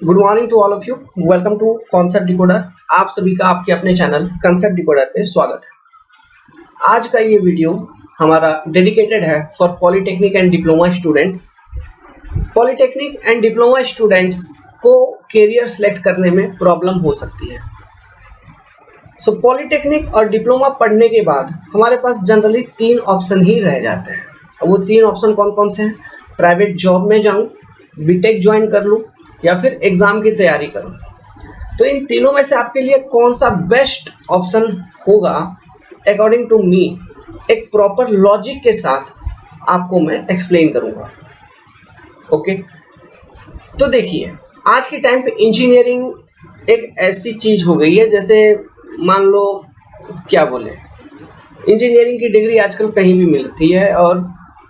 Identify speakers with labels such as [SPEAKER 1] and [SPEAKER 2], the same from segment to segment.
[SPEAKER 1] Good morning to all of you. Welcome to Concept Decoder. आप सभी का आपके अपने चैनल कॉन्सेप्ट डिकोडर पे स्वागत है। आज का ये वीडियो हमारा डेडिकेटेड है for polytechnic and diploma students. Polytechnic and diploma students को करियर सेलेक्ट करने में प्रॉब्लम हो सकती है। सो पॉलिटेक्निक और डिप्लोमा पढ़ने के बाद हमारे पास जनरली 3 ऑप्शन ही रह जाते हैं। वो 3 ऑप्शन कौन कौन से हैं? प्राइवेट जॉब में जाऊं, बीटेक ज्वाइन कर लूं या फिर एग्ज़ाम की तैयारी करूं। तो इन तीनों में से आपके लिए कौन सा बेस्ट ऑप्शन होगा अकॉर्डिंग टू मी, एक प्रॉपर लॉजिक के साथ आपको मैं एक्सप्लेन करूंगा। ओके, तो देखिए आज के टाइम पे इंजीनियरिंग एक ऐसी चीज़ हो गई है, जैसे मान लो क्या बोले, इंजीनियरिंग की डिग्री आजकल कहीं भी मिलती है और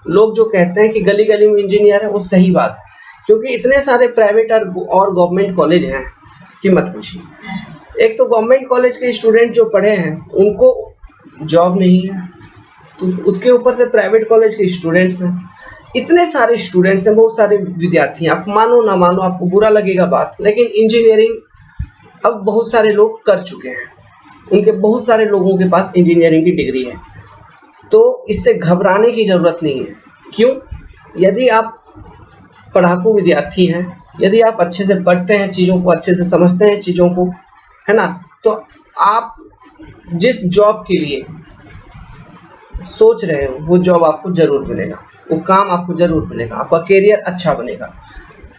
[SPEAKER 1] लोग जो कहते हैं कि गली गली में इंजीनियर है, वो सही बात है, क्योंकि इतने सारे प्राइवेट और गवर्नमेंट कॉलेज हैं कि मत पूछिए। एक तो गवर्नमेंट कॉलेज के स्टूडेंट जो पढ़े हैं उनको जॉब नहीं है, तो उसके ऊपर से प्राइवेट कॉलेज के स्टूडेंट्स हैं, इतने सारे स्टूडेंट्स हैं, बहुत सारे विद्यार्थी हैं। आप मानो ना मानो, आपको बुरा लगेगा बात, लेकिन इंजीनियरिंग अब बहुत सारे लोग कर चुके हैं, उनके बहुत सारे लोगों के पास इंजीनियरिंग की डिग्री है। तो इससे घबराने की ज़रूरत नहीं है। क्यों? यदि आप पढ़ाकू विद्यार्थी हैं, यदि आप अच्छे से पढ़ते हैं, चीज़ों को अच्छे से समझते हैं, चीज़ों को, है ना, तो आप जिस जॉब के लिए सोच रहे हो वो जॉब आपको ज़रूर मिलेगा, वो काम आपको ज़रूर मिलेगा, आपका करियर अच्छा बनेगा।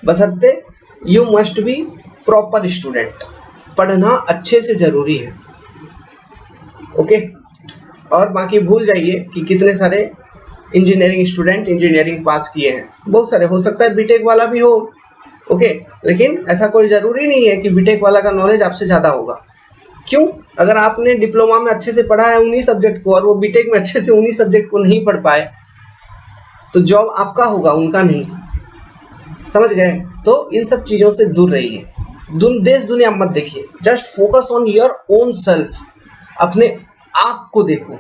[SPEAKER 1] बशर्ते you must be proper student. पढ़ना अच्छे से ज़रूरी है। ओके, और बाकी भूल जाइए कि कितने सारे इंजीनियरिंग स्टूडेंट इंजीनियरिंग पास किए हैं। बहुत सारे, हो सकता है बीटेक वाला भी हो, ओके, लेकिन ऐसा कोई ज़रूरी नहीं है कि बीटेक वाला का नॉलेज आपसे ज़्यादा होगा। क्यों? अगर आपने डिप्लोमा में अच्छे से पढ़ा है उन्हीं सब्जेक्ट को और वो बीटेक में अच्छे से उन्हीं सब्जेक्ट को नहीं पढ़ पाए, तो जॉब आपका होगा, उनका नहीं। समझ गए? तो इन सब चीज़ों से दूर रहिए। देश दुनिया मत देखिए, just focus on your own self. अपने आप को देखो।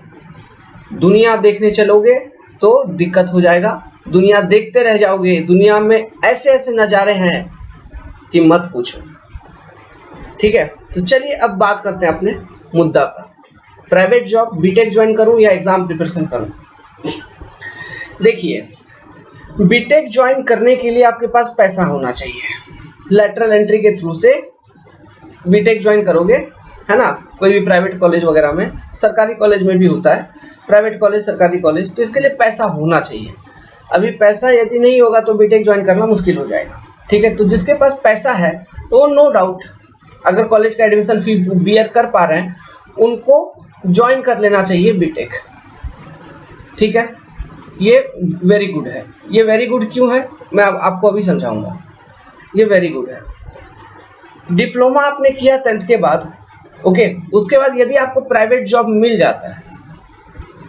[SPEAKER 1] दुनिया देखने चलोगे तो दिक्कत हो जाएगा, दुनिया देखते रह जाओगे। दुनिया में ऐसे ऐसे नज़ारे हैं कि मत पूछो। ठीक है, तो चलिए अब बात करते हैं अपने मुद्दा का। प्राइवेट जॉब, बीटेक ज्वाइन करूं या एग्ज़ाम प्रिपरेशन करूं? देखिए, बीटेक ज्वाइन करने के लिए आपके पास पैसा होना चाहिए। लैटरल एंट्री के थ्रू से बीटेक ज्वाइन करोगे, है ना, कोई भी प्राइवेट कॉलेज वगैरह में, सरकारी कॉलेज में भी होता है, प्राइवेट कॉलेज, सरकारी कॉलेज, तो इसके लिए पैसा होना चाहिए। अभी पैसा यदि नहीं होगा तो बीटेक ज्वाइन करना मुश्किल हो जाएगा। ठीक है, तो जिसके पास पैसा है तो नो डाउट अगर कॉलेज का एडमिशन फी बियर कर पा रहे हैं, उनको ज्वाइन कर लेना चाहिए बीटेक। ठीक है, ये वेरी गुड है। ये वेरी गुड क्यों है मैं आपको अभी समझाऊंगा। ये वेरी गुड है। डिप्लोमा आपने किया 10th के बाद, ओके, उसके बाद यदि आपको प्राइवेट जॉब मिल जाता है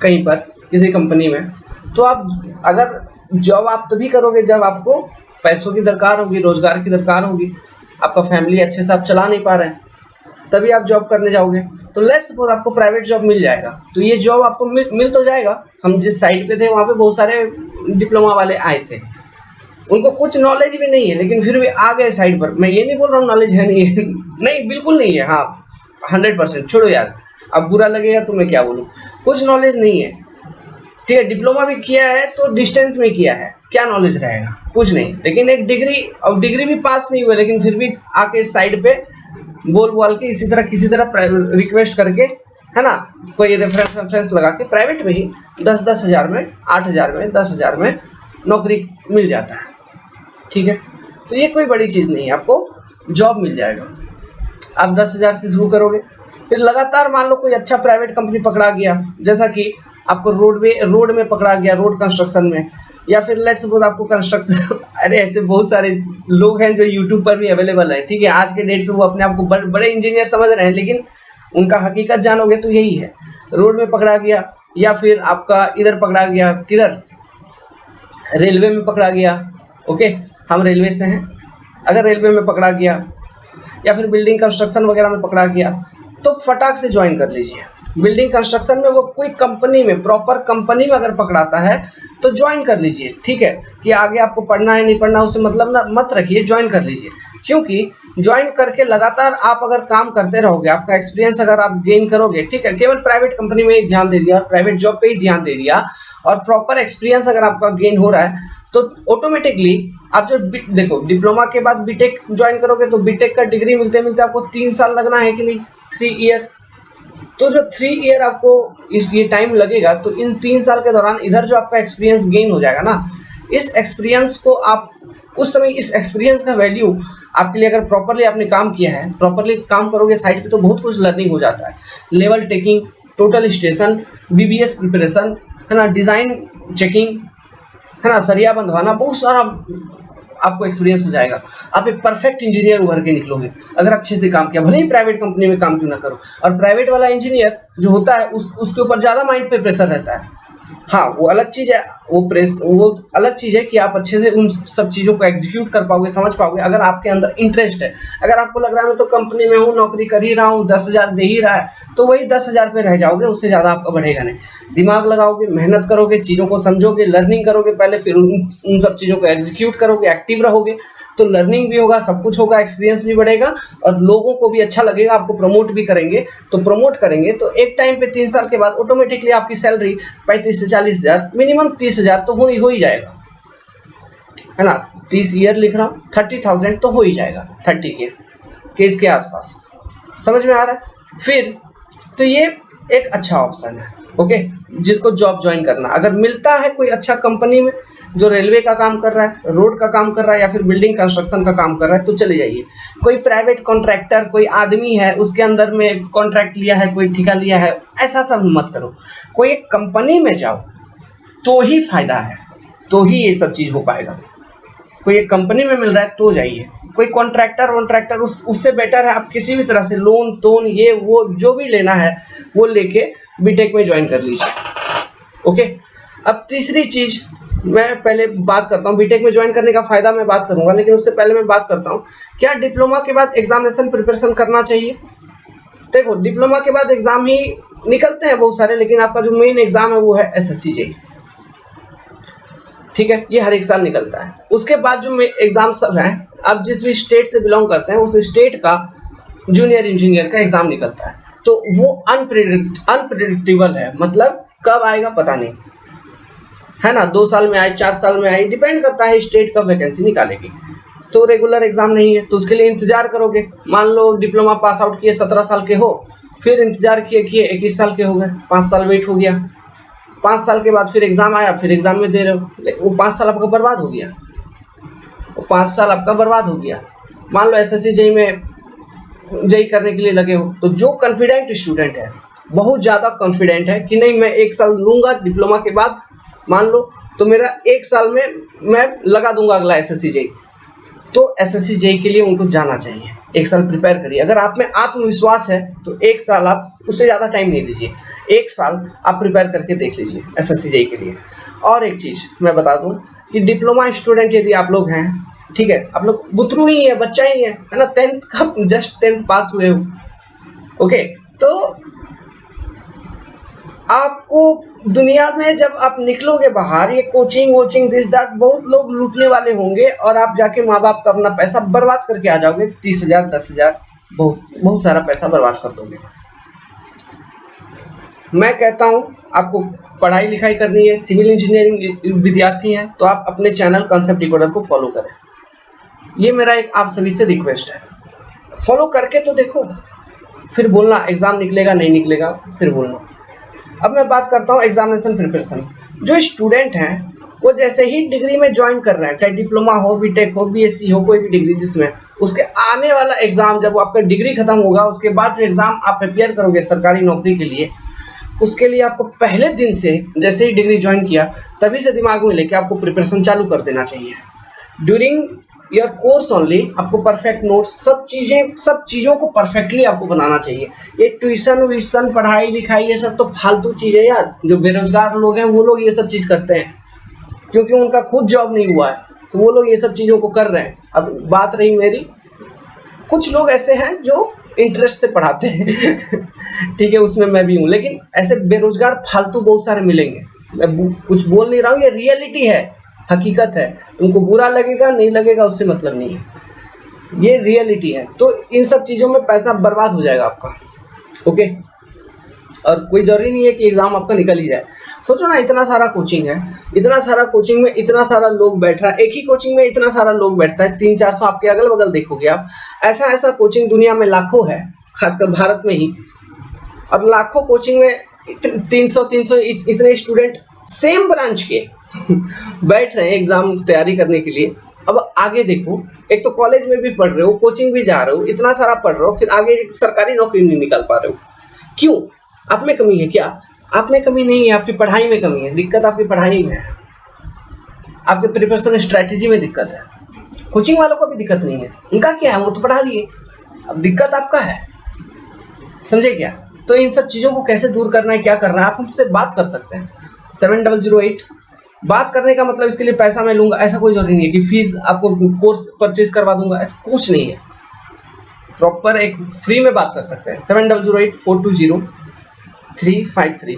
[SPEAKER 1] कहीं पर किसी कंपनी में, तो आप अगर जॉब आप तभी करोगे जब आपको पैसों की दरकार होगी, रोजगार की दरकार होगी, आपका फैमिली अच्छे से आप चला नहीं पा रहे हैं, तभी आप जॉब करने जाओगे। तो लेट्स सपोज आपको प्राइवेट जॉब मिल जाएगा, तो ये जॉब आपको मिल तो जाएगा। हम जिस साइड पे थे वहाँ पे बहुत सारे डिप्लोमा वाले आए थे, उनको कुछ नॉलेज भी नहीं है, लेकिन फिर भी आ गए साइड पर। मैं ये नहीं बोल रहा हूँ नॉलेज है नहीं है, नहीं, बिल्कुल नहीं है। हाँ, 100%। छोड़ो यार, अब बुरा लगेगा तो मैं क्या बोलूँ। कुछ नॉलेज नहीं है, ठीक है, डिप्लोमा भी किया है तो डिस्टेंस में किया है, क्या नॉलेज रहेगा? कुछ नहीं। लेकिन एक डिग्री, अब डिग्री भी पास नहीं हुआ, लेकिन फिर भी आके साइड पे बोल के इसी तरह किसी तरह रिक्वेस्ट करके, है ना, कोई रेफरेंस लगा के प्राइवेट में ही 10-10 हज़ार में, 8 हज़ार में, 10 हज़ार में नौकरी मिल जाता है। ठीक है, तो ये कोई बड़ी चीज़ नहीं है, आपको जॉब मिल जाएगा। आप 10 हज़ार से शुरू करोगे, फिर लगातार मान लो कोई अच्छा प्राइवेट कंपनी पकड़ा गया, जैसा कि आपको रोड में पकड़ा गया, रोड कंस्ट्रक्शन में, या फिर लेट्स सपोज आपको कंस्ट्रक्शन अरे ऐसे बहुत सारे लोग हैं जो यूट्यूब पर भी अवेलेबल है। ठीक है, आज के डेट पे वो अपने आप को बड़े इंजीनियर समझ रहे हैं, लेकिन उनका हकीकत जानोगे तो यही है। रोड में पकड़ा गया, या फिर आपका इधर पकड़ा गया, किधर, रेलवे में पकड़ा गया। ओके, हम रेलवे से हैं, अगर रेलवे में पकड़ा गया या फिर बिल्डिंग कंस्ट्रक्शन वगैरह में पकड़ा गया, तो फटाक से ज्वाइन कर लीजिए। बिल्डिंग कंस्ट्रक्शन में वो कोई कंपनी में, प्रॉपर कंपनी में अगर पकड़ाता है तो ज्वाइन कर लीजिए। ठीक है, कि आगे आपको पढ़ना है नहीं पढ़ना उससे मतलब ना मत रखिए, ज्वाइन कर लीजिए। क्योंकि ज्वाइन करके लगातार आप अगर काम करते रहोगे, आपका एक्सपीरियंस अगर आप गेन करोगे, ठीक है, केवल प्राइवेट कंपनी में ही ध्यान दे दिया, प्राइवेट जॉब पे ही ध्यान दे दिया और प्रॉपर एक्सपीरियंस अगर आपका गेन हो रहा है तो ऑटोमेटिकली आप जो देखो डिप्लोमा के बाद बीटेक ज्वाइन करोगे तो बीटेक का डिग्री मिलते मिलते आपको 3 साल लगना है कि नहीं, 3 ईयर। तो जो 3 ईयर आपको ये टाइम लगेगा, तो इन 3 साल के दौरान इधर जो आपका एक्सपीरियंस गेन हो जाएगा ना, इस एक्सपीरियंस को आप उस समय इस एक्सपीरियंस का वैल्यू आपके लिए, अगर प्रॉपरली आपने काम किया है, प्रॉपरली काम करोगे साइट पे, तो बहुत कुछ लर्निंग हो जाता है। Level taking, total station, BBS preparation, है ना, डिज़ाइन चेकिंग, है ना, सरिया बंधवाना, बहुत सारा आपको एक्सपीरियंस हो जाएगा। आप एक परफेक्ट इंजीनियर उभर के निकलोगे अगर अच्छे से काम किया, भले ही प्राइवेट कंपनी में काम क्यों ना करो। और प्राइवेट वाला इंजीनियर जो होता है उसके ऊपर ज़्यादा माइंड पे प्रेशर रहता है। हाँ, वो अलग चीज़ है, वो अलग चीज़ है कि आप अच्छे से उन सब चीज़ों को एग्जीक्यूट कर पाओगे, समझ पाओगे, अगर आपके अंदर इंटरेस्ट है। अगर आपको लग रहा है मैं तो कंपनी में हूँ, नौकरी कर ही रहा हूँ, 10,000 दे ही रहा है, तो वही 10,000 पे रह जाओगे, उससे ज़्यादा आपका बढ़ेगा नहीं। दिमाग लगाओगे, मेहनत करोगे, चीज़ों को समझोगे, लर्निंग करोगे पहले, फिर उन सब चीज़ों को एग्जीक्यूट करोगे, एक्टिव रहोगे, तो लर्निंग भी होगा, सब कुछ होगा, एक्सपीरियंस भी बढ़ेगा और लोगों को भी अच्छा लगेगा, आपको प्रमोट भी करेंगे। तो प्रमोट करेंगे तो एक टाइम पे 3 साल के बाद ऑटोमेटिकली आपकी सैलरी 35 से 40,000, मिनिमम 30,000 तो हो ही जाएगा, है ना। 30 ईयर लिख रहा हूँ, 30,000 तो हो ही जाएगा, 30 के इसके आसपास। समझ में आ रहा है? फिर तो ये एक अच्छा ऑप्शन है, ओके, जिसको जॉब ज्वाइन करना। अगर मिलता है कोई अच्छा कंपनी में जो रेलवे का काम कर रहा है, रोड का काम कर रहा है या फिर बिल्डिंग कंस्ट्रक्शन का काम कर रहा है, तो चले जाइए। कोई प्राइवेट कॉन्ट्रैक्टर, कोई आदमी है उसके अंदर में कॉन्ट्रैक्ट लिया है, कोई ठेका लिया है, ऐसा सब मत करो। कोई एक कंपनी में जाओ तो ही फायदा है, तो ही ये सब चीज़ हो पाएगा। कोई एक कंपनी में मिल रहा है तो जाइए। कोई कॉन्ट्रैक्टर उससे बेटर है आप किसी भी तरह से लोन तोन ये वो जो भी लेना है वो लेके बीटेक में ज्वाइन कर लीजिए, ओके। अब तीसरी चीज़ मैं पहले बात करता हूँ, बीटेक में ज्वाइन करने का फ़ायदा मैं बात करूँगा, लेकिन उससे पहले मैं बात करता हूँ क्या डिप्लोमा के बाद एग्जामिनेशन प्रिपरेशन करना चाहिए। देखो, डिप्लोमा के बाद एग्ज़ाम ही निकलते हैं बहुत सारे, लेकिन आपका जो मेन एग्ज़ाम है वो है SSC JEE, ठीक है, ये हर एक साल निकलता है। उसके बाद जो एग्ज़ाम सब हैं, आप जिस भी स्टेट से बिलोंग करते हैं उस स्टेट का जूनियर इंजीनियर का एग्ज़ाम निकलता है, तो वो अनप्रिडिक्टेबल है, मतलब कब आएगा पता नहीं, है ना। 2 साल में आए, 4 साल में आए, डिपेंड करता है स्टेट कब वैकेंसी निकालेगी। तो रेगुलर एग्जाम नहीं है, तो उसके लिए इंतजार करोगे। मान लो डिप्लोमा पास आउट किए, 17 साल के हो, फिर इंतजार किए 21 साल के हो गए, 5 साल वेट हो गया। 5 साल के बाद फिर एग्ज़ाम आया, फिर एग्ज़ाम में दे रहे हो, लेकिन वो 5 साल आपका बर्बाद हो गया, वो 5 साल आपका बर्बाद हो गया। मान लो SSC JEE में JEE करने के लिए लगे हो, तो जो कॉन्फिडेंट स्टूडेंट है, बहुत ज़्यादा कॉन्फिडेंट है कि नहीं मैं 1 साल लूँगा डिप्लोमा के बाद, मान लो तो मेरा 1 साल में मैं लगा दूंगा अगला SSC JEE, तो SSC JEE के लिए उनको जाना चाहिए, 1 साल प्रिपेयर करिए। अगर आप में आत्मविश्वास है तो 1 साल, आप उससे ज़्यादा टाइम नहीं दीजिए, 1 साल आप प्रिपेयर करके देख लीजिए SSC JEE के लिए। और एक चीज़ मैं बता दूं कि डिप्लोमा स्टूडेंट यदि आप लोग हैं, ठीक है, आप लोग बुतरू ही है, बच्चा ही है ना, 10th का जस्ट 10th पास हुए हो, ओके, तो आपको दुनिया में जब आप निकलोगे बाहर, ये कोचिंग वोचिंग दिस दैट, बहुत लोग लूटने वाले होंगे और आप जाके माँ बाप का अपना पैसा बर्बाद करके आ जाओगे, 30,000 10,000, बहुत सारा पैसा बर्बाद कर दोगे। मैं कहता हूँ आपको पढ़ाई लिखाई करनी है, सिविल इंजीनियरिंग विद्यार्थी हैं, तो आप अपने चैनल कॉन्सेप्ट डिकोडर को फॉलो करें। ये मेरा एक आप सभी से रिक्वेस्ट है, फॉलो करके तो देखो, फिर बोलना एग्ज़ाम निकलेगा नहीं निकलेगा, फिर बोलना। अब मैं बात करता हूँ एग्जामिनेशन प्रिपरेशन। जो स्टूडेंट हैं वो जैसे ही डिग्री में ज्वाइन कर रहे हैं, चाहे डिप्लोमा हो, बीटेक हो, BSc हो, कोई भी डिग्री जिसमें, उसके आने वाला एग्ज़ाम जब आपका डिग्री खत्म होगा, उसके बाद जो एग्ज़ाम आप प्रिपेयर करोगे सरकारी नौकरी के लिए, उसके लिए आपको पहले दिन से, जैसे ही डिग्री ज्वाइन किया तभी से दिमाग में लेके आपको प्रिपरेशन चालू कर देना चाहिए। ड्यूरिंग योर कोर्स ओनली आपको परफेक्ट नोट्स, सब चीज़ों को परफेक्टली आपको बनाना चाहिए। ये ट्यूशन व्यूशन पढ़ाई लिखाई ये सब तो फालतू चीज़ है यार। जो बेरोजगार लोग हैं वो लोग ये सब चीज़ करते हैं क्योंकि उनका खुद जॉब नहीं हुआ है, तो वो लोग ये सब चीज़ों को कर रहे हैं। अब बात रही मेरी, कुछ लोग ऐसे हैं जो इंटरेस्ट से पढ़ाते हैं ठीक है, उसमें मैं भी हूँ, लेकिन ऐसे बेरोजगार फालतू बहुत सारे मिलेंगे। मैं कुछ बोल नहीं रहा हूँ, ये रियलिटी है, हकीकत है। तुमको बुरा लगेगा नहीं लगेगा उससे मतलब नहीं है। ये रियलिटी है। तो इन सब चीज़ों में पैसा बर्बाद हो जाएगा आपका। ओके, और कोई जरूरी नहीं है कि एग्जाम आपका निकल ही जाए। सोचो ना, इतना सारा कोचिंग है, इतना सारा कोचिंग में इतना सारा लोग बैठ रहा है, एक ही कोचिंग में इतना सारा लोग बैठता है, 300-400 आपके अगल बगल देखोगे आप, ऐसा ऐसा कोचिंग दुनिया में लाखों है, खासकर भारत में ही। और लाखों कोचिंग में 300 इतने स्टूडेंट सेम ब्रांच के बैठ रहे हैं एग्जाम तैयारी करने के लिए। अब आगे देखो, एक तो कॉलेज में भी पढ़ रहे हो, कोचिंग भी जा रहे हो, इतना सारा पढ़ रहे हो, फिर आगे सरकारी नौकरी नहीं निकाल पा रहे हो। क्यों? आप में कमी है क्या? आप में कमी नहीं है, आपकी पढ़ाई में कमी है। दिक्कत आपकी पढ़ाई में है, आपके प्रिपरेशन स्ट्रैटेजी में दिक्कत है। कोचिंग वालों को भी दिक्कत नहीं है, उनका क्या है, वो तो पढ़ा दिए। अब दिक्कत आपका है, समझे क्या? तो इन सब चीज़ों को कैसे दूर करना है, क्या करना है, आप हमसे बात कर सकते हैं 7008। बात करने का मतलब इसके लिए पैसा मैं लूँगा ऐसा कोई जरूरी नहीं है कि फीस आपको कोर्स परचेज करवा दूंगा, ऐसा कुछ नहीं है। प्रॉपर एक फ्री में बात कर सकते हैं। 7008-420-353।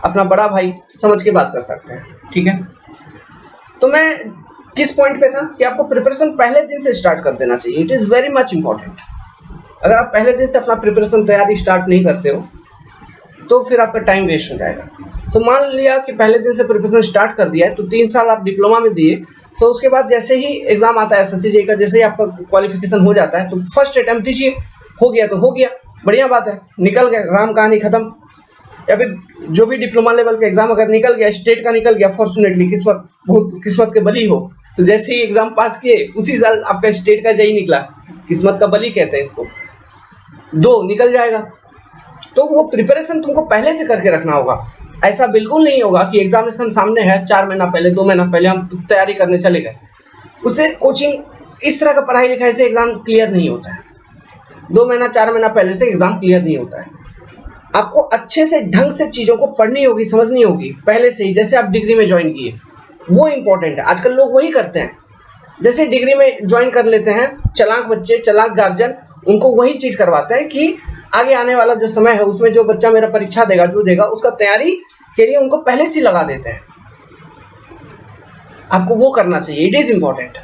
[SPEAKER 1] अपना बड़ा भाई समझ के बात कर सकते हैं, ठीक है? तो मैं किस पॉइंट पे था कि आपको प्रिपरेशन पहले दिन से स्टार्ट कर देना चाहिए। It is very much important. अगर आप पहले दिन से अपना प्रिपरेशन तैयारी स्टार्ट नहीं करते हो तो फिर आपका टाइम वेस्ट हो जाएगा। सो मान लिया कि पहले दिन से प्रिपरेशन स्टार्ट कर दिया है, तो 3 साल आप डिप्लोमा में दिए। तो उसके बाद जैसे ही एग्जाम आता है एसएससी जेईई का, जैसे ही आपका क्वालिफिकेशन हो जाता है, तो फर्स्ट अटेम्प्ट दीजिए। हो गया तो हो गया, बढ़िया बात है, निकल गया, राम कहानी खत्म। या फिर जो भी डिप्लोमा लेवल का एग्जाम अगर निकल गया, स्टेट का निकल गया, फॉर्चुनेटली किस्मत, बहुत किस्मत के बली हो, तो जैसे ही एग्जाम पास किए उसी साल आपका स्टेट का जेईई निकला, किस्मत का बली कहते हैं इसको, 2 निकल जाएगा। तो वो प्रिपरेशन तुमको पहले से करके रखना होगा। ऐसा बिल्कुल नहीं होगा कि एग्जामिनेशन सामने है, 4 महीना पहले 2 महीना पहले हम तैयारी करने चले गए। उससे कोचिंग, इस तरह का पढ़ाई लिखाई से एग्जाम क्लियर नहीं होता है। 2 महीना 4 महीना पहले से एग्जाम क्लियर नहीं होता है। आपको अच्छे से ढंग से चीज़ों को पढ़नी होगी, समझनी होगी पहले से ही, जैसे आप डिग्री में ज्वाइन किए, वो इंपॉर्टेंट है। आजकल लोग वही करते हैं, जैसे डिग्री में ज्वाइन कर लेते हैं, चालाक बच्चे, चालाक गार्जियन, उनको वही चीज़ करवाते हैं कि आगे आने वाला जो समय है उसमें जो बच्चा मेरा परीक्षा देगा, जो देगा, उसका तैयारी के लिए उनको पहले से लगा देते हैं। आपको वो करना चाहिए, इट इज़ इम्पॉर्टेंट।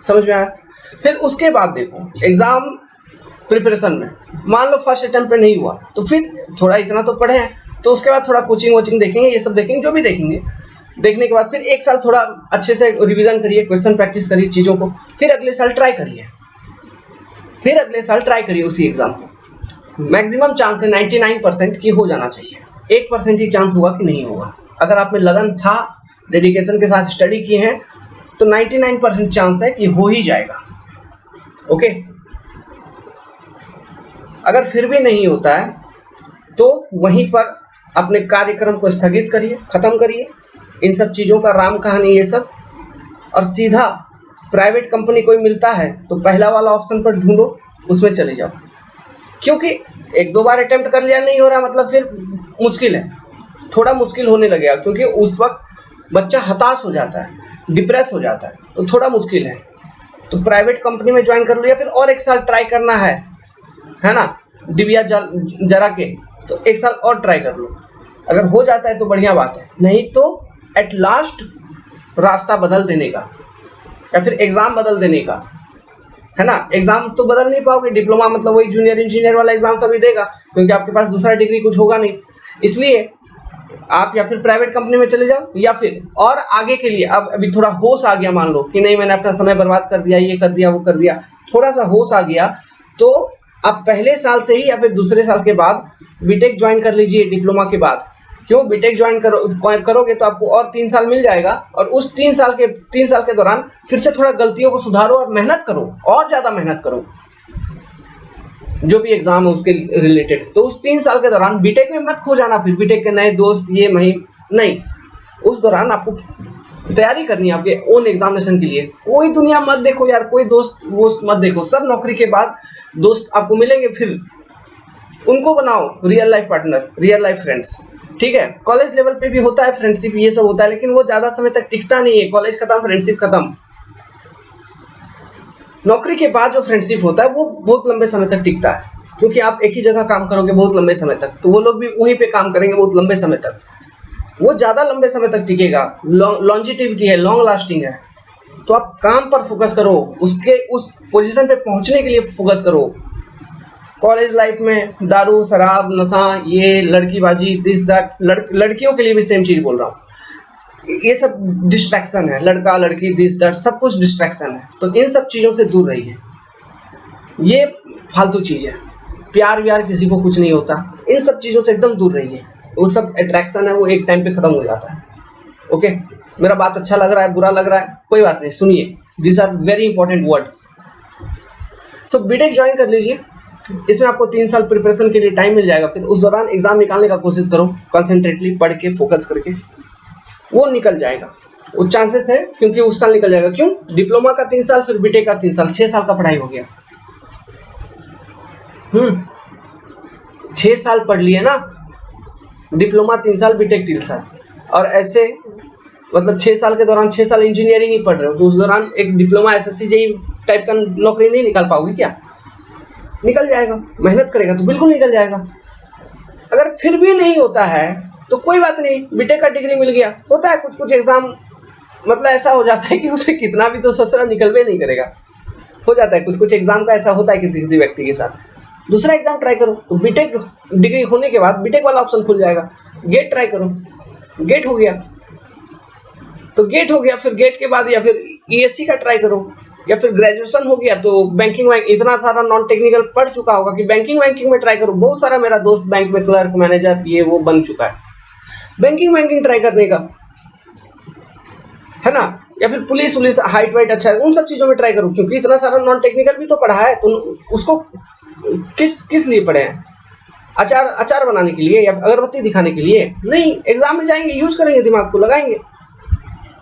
[SPEAKER 1] समझ में आया? फिर उसके बाद देखो एग्ज़ाम प्रिपरेशन में मान लो फर्स्ट अटेम्प्ट पे नहीं हुआ, तो फिर थोड़ा इतना तो पढ़े हैं, तो उसके बाद थोड़ा कोचिंग वोचिंग देखेंगे, ये सब देखेंगे, जो भी देखेंगे। देखने के बाद फिर 1 साल थोड़ा अच्छे से रिवीजन करिए, क्वेश्चन प्रैक्टिस करिए चीज़ों को, फिर अगले साल ट्राई करिए, फिर अगले साल ट्राई करिए उसी एग्ज़ाम को। मैक्सिमम चांस है 99% की हो जाना चाहिए, 1% ही चांस होगा कि नहीं होगा। अगर आप में लगन था, डेडिकेशन के साथ स्टडी किए हैं, तो 99% चांस है कि हो ही जाएगा। ओके, अगर फिर भी नहीं होता है तो वहीं पर अपने कार्यक्रम को स्थगित करिए, ख़त्म करिए इन सब चीज़ों का, राम कहानी ये सब, और सीधा प्राइवेट कंपनी कोई मिलता है तो पहला वाला ऑप्शन पर ढूंढो, उसमें चले जाओ। क्योंकि 1-2 बार अटेम्प्ट कर लिया, नहीं हो रहा मतलब फिर मुश्किल है, थोड़ा मुश्किल होने लगेगा, क्योंकि उस वक्त बच्चा हताश हो जाता है, डिप्रेस हो जाता है, तो थोड़ा मुश्किल है। तो प्राइवेट कंपनी में ज्वाइन कर लो, या फिर और 1 साल ट्राई करना है ना, डिबिया जरा के, तो 1 साल और ट्राई कर लो। अगर हो जाता है तो बढ़िया बात है, नहीं तो एट लास्ट रास्ता बदल देने का, या फिर एग्ज़ाम बदल देने का, है ना। एग्जाम तो बदल नहीं पाओगे, डिप्लोमा मतलब वही जूनियर इंजीनियर वाला एग्जाम सभी देगा, क्योंकि आपके पास दूसरा डिग्री कुछ होगा नहीं। इसलिए आप या फिर प्राइवेट कंपनी में चले जाओ, या फिर और आगे के लिए अब अभी थोड़ा होश आ गया, मान लो कि नहीं मैंने अपना समय बर्बाद कर दिया, ये कर दिया, वो कर दिया, थोड़ा सा होश आ गया, तो आप पहले साल से ही या फिर दूसरे साल के बाद बीटेक ज्वाइन कर लीजिए डिप्लोमा के बाद। क्यों? बीटेक ज्वाइन करोगे तो आपको और 3 साल मिल जाएगा, और उस 3 साल के दौरान फिर से थोड़ा गलतियों को सुधारो और मेहनत करो, और ज़्यादा मेहनत करो जो भी एग्जाम है उसके रिलेटेड। तो उस 3 साल के दौरान बीटेक में मत खो जाना, फिर बीटेक के नए दोस्त ये नहीं, उस दौरान आपको तैयारी करनी है आपके ओन एग्जामिनेशन के लिए। कोई दुनिया मत देखो यार, कोई दोस्त मत देखो, सब नौकरी के बाद दोस्त आपको मिलेंगे, फिर उनको बनाओ real life partner, real life friends. ठीक है, कॉलेज लेवल पे भी होता है फ्रेंडशिप, ये सब होता है, लेकिन वो ज़्यादा समय तक टिकता नहीं है। कॉलेज खत्म, फ्रेंडशिप खत्म। नौकरी के बाद जो फ्रेंडशिप होता है वो बहुत लंबे समय तक टिकता है, क्योंकि आप एक ही जगह काम करोगे बहुत लंबे समय तक, तो वो लोग भी वहीं पे काम करेंगे बहुत लंबे समय तक, वो ज़्यादा लंबे समय तक टिकेगा। लॉन्जिटिविटी है, लॉन्ग लास्टिंग है। तो आप काम पर फोकस करो, उसके उस पोजीशन पे पहुंचने के लिए फोकस करो। कॉलेज लाइफ में दारू शराब नशा, ये लड़कीबाजी, दिस दैट, लड़कियों के लिए भी सेम चीज बोल रहा हूँ, ये सब डिस्ट्रैक्शन है। लड़का लड़की दिस दैट सब कुछ डिस्ट्रैक्शन है, तो इन सब चीज़ों से दूर रहिए। ये फालतू चीज़ है, प्यार व्यार किसी को कुछ नहीं होता, इन सब चीज़ों से एकदम दूर रहिए। वो सब अट्रैक्शन है, वो एक टाइम पे ख़त्म हो जाता है। ओके, मेरा बात अच्छा लग रहा है बुरा लग रहा है कोई बात नहीं, सुनिए, these are very important words. So BTech join कर लीजिए, इसमें आपको 3 साल प्रिपरेशन के लिए टाइम मिल जाएगा। फिर उस दौरान एग्जाम निकालने का कोशिश करो, कंसंट्रेटली पढ़ के फोकस करके, वो निकल जाएगा, वो चांसेस है, क्योंकि उस साल निकल जाएगा। क्यों? डिप्लोमा का 3 साल, फिर बीटेक का 3 साल, 6 साल का पढ़ाई हो गया। 6 साल पढ़ लिए ना, डिप्लोमा 3 साल, बीटेक 3 साल, और ऐसे मतलब 6 साल के दौरान 6 साल इंजीनियरिंग ही पढ़ रहे हो, तो उस दौरान एक डिप्लोमा एसएससी जेईई टाइप का नौकरी नहीं निकाल पाओगे क्या? निकल जाएगा, मेहनत करेगा तो बिल्कुल निकल जाएगा। अगर फिर भी नहीं होता है तो कोई बात नहीं, बीटेक का डिग्री मिल गया। होता है कुछ कुछ एग्जाम, मतलब ऐसा हो जाता है कि उसे कितना भी तो ससुरा निकलवे नहीं करेगा, हो जाता है कुछ कुछ एग्जाम का ऐसा होता है किसी किसी व्यक्ति के साथ। दूसरा एग्जाम ट्राई करो, तो बीटेक डिग्री होने के बाद बीटेक वाला ऑप्शन खुल जाएगा। गेट ट्राई करो, गेट हो गया तो गेट हो गया, फिर गेट के बाद या फिर ईएससी का ट्राई करो, या फिर ग्रेजुएशन हो गया तो बैंकिंग वैंक, इतना सारा नॉन टेक्निकल पढ़ चुका होगा कि बैंकिंग वैंकिंग में ट्राई करो। बहुत सारा मेरा दोस्त बैंक में क्लर्क मैनेजर ये वो बन चुका है, बैंकिंग वैंकिंग ट्राई करने का, है ना। या फिर पुलिस वुलिस, हाइट वाइट अच्छा है, उन सब चीज़ों में ट्राई करो, क्योंकि इतना सारा नॉन टेक्निकल भी तो पढ़ा है, तो उसको किस लिए पढ़े हैं? अचार बनाने के लिए या अगरबत्ती दिखाने के लिए नहीं, एग्जाम में जाएंगे, यूज करेंगे, दिमाग को लगाएंगे,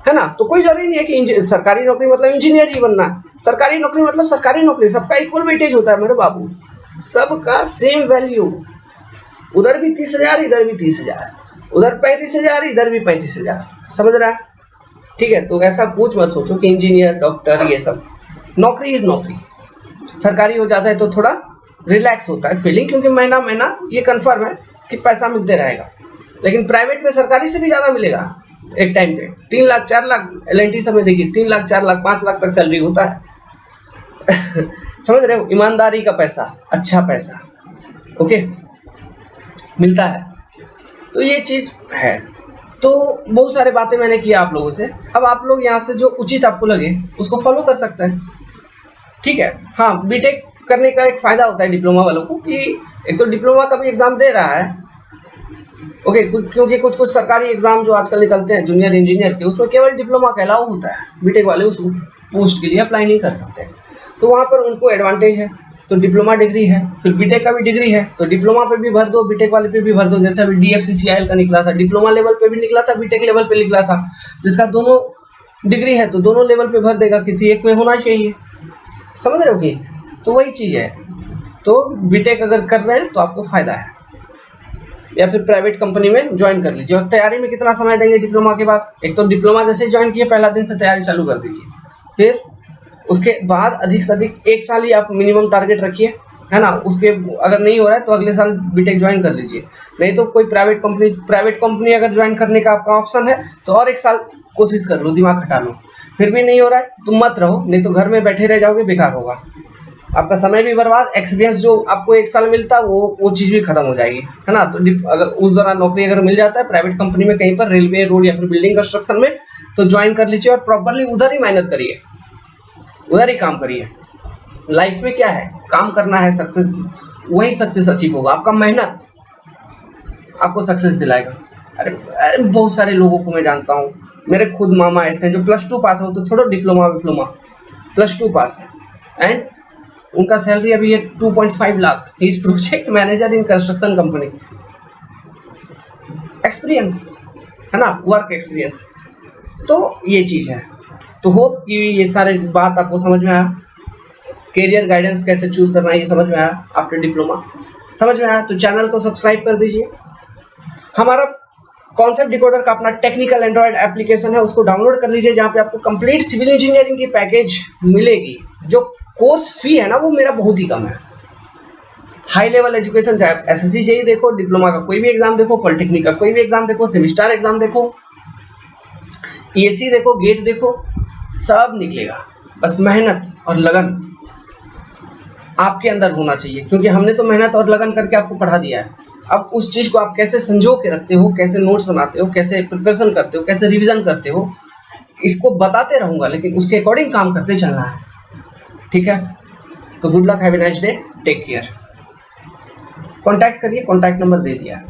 [SPEAKER 1] है ना। तो कोई जरूरी नहीं है कि सरकारी नौकरी मतलब इंजीनियर ही बनना है। सरकारी नौकरी मतलब सरकारी नौकरी, सबका इक्वल वेटेज होता है मेरे बाबू, सबका सेम वैल्यू। उधर भी 30,000, इधर भी 30,000, उधर 35,000, इधर भी 35,000, समझ रहा है? ठीक है, तो ऐसा कुछ मत सोचो कि इंजीनियर डॉक्टर ये सब, नौकरी इज नौकरी। सरकारी हो जाता है तो थोड़ा रिलैक्स होता है फीलिंग, क्योंकि महीना महीना ये कंफर्म है कि पैसा मिलते रहेगा। लेकिन प्राइवेट में सरकारी से भी ज़्यादा मिलेगा एक टाइम पे, 3 लाख 4 लाख, एलएनटी समय देखिए 3 लाख 4 लाख 5 लाख तक सैलरी होता है। समझ रहे हो? ईमानदारी का पैसा, अच्छा पैसा, ओके, मिलता है। तो ये चीज़ है। तो बहुत सारे बातें मैंने किया आप लोगों से, अब आप लोग यहाँ से जो उचित आपको लगे उसको फॉलो कर सकते हैं, ठीक है। हाँ, बीटेक करने का एक फ़ायदा होता है डिप्लोमा वालों को कि एक तो डिप्लोमा का भी एग्ज़ाम दे रहा है, ओके, क्योंकि कुछ कुछ सरकारी एग्जाम जो आजकल निकलते हैं जूनियर इंजीनियर के, उसमें केवल डिप्लोमा का अलाउ होता है, बीटेक वाले उस पोस्ट के लिए अप्लाई नहीं कर सकते, तो वहाँ पर उनको एडवांटेज है। तो डिप्लोमा डिग्री है, फिर बीटेक का भी डिग्री है, तो डिप्लोमा पे भी भर दो, बीटेक वाले पे भी भर दो। जैसे अभी DFCCIL का निकला था, डिप्लोमा लेवल पे भी निकला था, बीटेक लेवल पे निकला था, जिसका दोनों डिग्री है तो दोनों लेवल पे भर देगा, किसी एक में होना चाहिए, समझ रहे हो कि? तो वही चीज़ है। तो बीटेक अगर कर रहे हैं तो आपको फ़ायदा है, या फिर प्राइवेट कंपनी में ज्वाइन कर लीजिए। और तैयारी में कितना समय देंगे डिप्लोमा के बाद? एक तो डिप्लोमा जैसे ज्वाइन किए पहला दिन से तैयारी चालू कर दीजिए, फिर उसके बाद अधिक से अधिक 1 साल ही आप मिनिमम टारगेट रखिए, है ना। उसके अगर नहीं हो रहा है तो अगले साल बीटेक ज्वाइन कर लीजिए। नहीं तो कोई प्राइवेट कंपनी अगर ज्वाइन करने का आपका ऑप्शन है तो और 1 साल कोशिश कर लो, दिमाग खटा लो। फिर भी नहीं हो रहा है तो मत रहो, नहीं तो घर में बैठे रह जाओगे, बेकार होगा, आपका समय भी बर्बाद, एक्सपीरियंस जो आपको 1 साल मिलता वो चीज़ भी खत्म हो जाएगी, है ना। तो अगर उस दौरान नौकरी अगर मिल जाता है प्राइवेट कंपनी में कहीं पर, रेलवे, रोड या फिर बिल्डिंग कंस्ट्रक्शन में, तो ज्वाइन कर लीजिए और प्रॉपरली उधर ही मेहनत करिए, उधर ही काम करिए। लाइफ में क्या है, काम करना है, सक्सेस, वही सक्सेस अचीव होगा। आपका मेहनत आपको सक्सेस दिलाएगा। अरे बहुत सारे लोगों को मैं जानता हूँ, मेरे खुद मामा ऐसे हैं जो +2 पास हो, तो छोड़ो डिप्लोमा +2 पास है, एंड उनका सैलरी अभी है 2.5 lakh. He is project manager in construction company. Experience, है ना, वर्क एक्सपीरियंस। तो ये चीज़ है। तो होप कि ये सारे बात आपको समझ में आया, कैरियर गाइडेंस कैसे चूज करना है ये समझ में आया आफ्टर डिप्लोमा। समझ में आया तो चैनल को सब्सक्राइब कर दीजिए। हमारा कॉन्सेप्ट डिकोडर का अपना टेक्निकल एंड्रॉयड एप्लीकेशन है, उसको डाउनलोड कर लीजिए, जहाँ पे आपको कंप्लीट सिविल इंजीनियरिंग की पैकेज मिलेगी। जो कोर्स फी है ना वो मेरा बहुत ही कम है। हाई लेवल एजुकेशन, चाहे एसएससी जेईई देखो, डिप्लोमा का कोई भी एग्जाम देखो, पॉलिटेक्निक का कोई भी एग्जाम देखो, सेमिस्टर एग्जाम देखो, ईएससी देखो, गेट देखो, सब निकलेगा। बस मेहनत और लगन आपके अंदर होना चाहिए, क्योंकि हमने तो मेहनत और लगन करके आपको पढ़ा दिया है। अब उस चीज़ को आप कैसे संजो के रखते हो, कैसे नोट्स बनाते हो, कैसे प्रिपरेशन करते हो, कैसे रिवीजन करते हो, इसको बताते रहूँगा, लेकिन उसके अकॉर्डिंग काम करते चलना है। ठीक है, तो good luck, have a nice day, take care. Contact करिए, कॉन्टैक्ट नंबर दे दिया है।